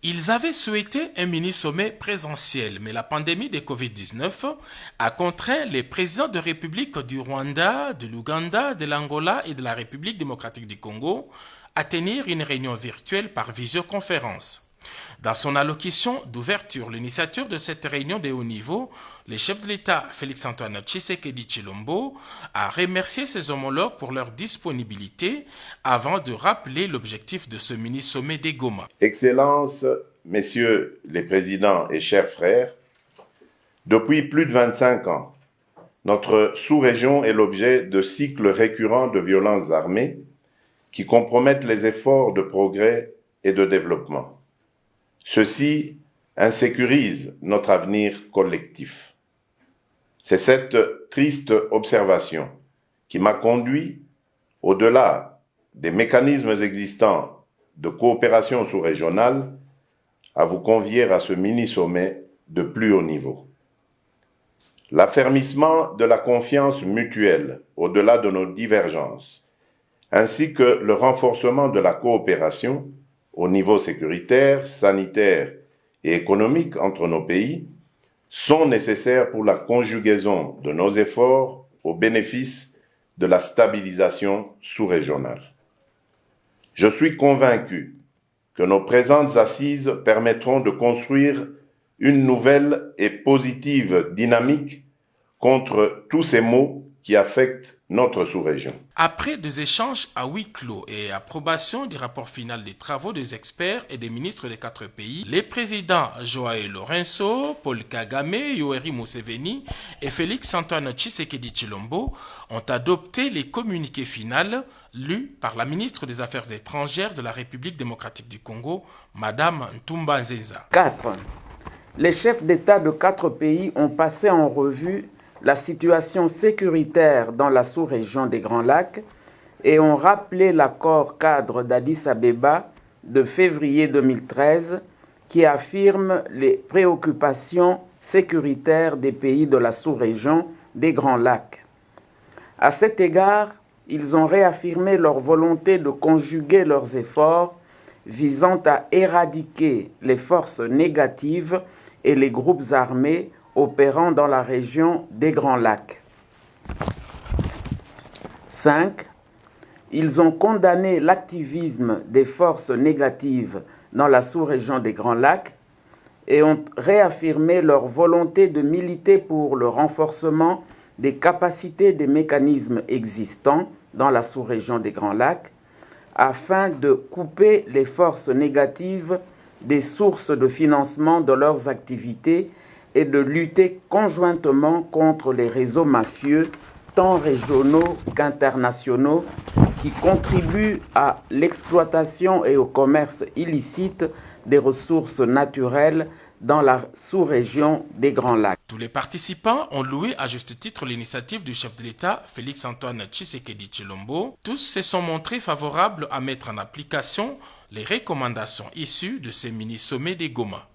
Ils avaient souhaité un mini-sommet présentiel, mais la pandémie de Covid-19 a contraint les présidents de République du Rwanda, de l'Ouganda, de l'Angola et de la République démocratique du Congo à tenir une réunion virtuelle par visioconférence. Dans son allocution d'ouverture, l'initiateur de cette réunion de haut niveau, le chef de l'État Félix-Antoine Tshisekedi Tshilombo, a remercié ses homologues pour leur disponibilité avant de rappeler l'objectif de ce mini-sommet des Goma. Excellences, messieurs les présidents et chers frères, depuis plus de 25 ans, notre sous-région est l'objet de cycles récurrents de violences armées qui compromettent les efforts de progrès et de développement. Ceci insécurise notre avenir collectif. C'est cette triste observation qui m'a conduit, au-delà des mécanismes existants de coopération sous-régionale, à vous convier à ce mini-sommet de plus haut niveau. L'affermissement de la confiance mutuelle au-delà de nos divergences, ainsi que le renforcement de la coopération au niveau sécuritaire, sanitaire et économique entre nos pays, sont nécessaires pour la conjugaison de nos efforts au bénéfice de la stabilisation sous-régionale. Je suis convaincu que nos présentes assises permettront de construire une nouvelle et positive dynamique contre tous ces maux qui affectent notre sous-région. Après des échanges à huis clos et approbation du rapport final des travaux des experts et des ministres des 4 pays, les présidents Joao Lourenço, Paul Kagame, Yoweri Museveni et Félix-Antoine Tshisekedi Tshilombo ont adopté les communiqués finaux lus par la ministre des Affaires étrangères de la République démocratique du Congo, Madame Ntumba Nzenza. 4. Les chefs d'État de 4 pays ont passé en revue la situation sécuritaire dans la sous-région des Grands Lacs et ont rappelé l'accord cadre d'Addis Abeba de février 2013 qui affirme les préoccupations sécuritaires des pays de la sous-région des Grands Lacs. À cet égard, ils ont réaffirmé leur volonté de conjuguer leurs efforts visant à éradiquer les forces négatives et les groupes armés opérant dans la région des Grands Lacs. 5. Ils ont condamné l'activisme des forces négatives dans la sous-région des Grands Lacs et ont réaffirmé leur volonté de militer pour le renforcement des capacités des mécanismes existants dans la sous-région des Grands Lacs afin de couper les forces négatives des sources de financement de leurs activités et de lutter conjointement contre les réseaux mafieux, tant régionaux qu'internationaux, qui contribuent à l'exploitation et au commerce illicite des ressources naturelles dans la sous-région des Grands Lacs. Tous les participants ont loué à juste titre l'initiative du chef de l'État, Félix-Antoine Tshisekedi Tshilombo. Tous se sont montrés favorables à mettre en application les recommandations issues de ces mini-sommets des Goma.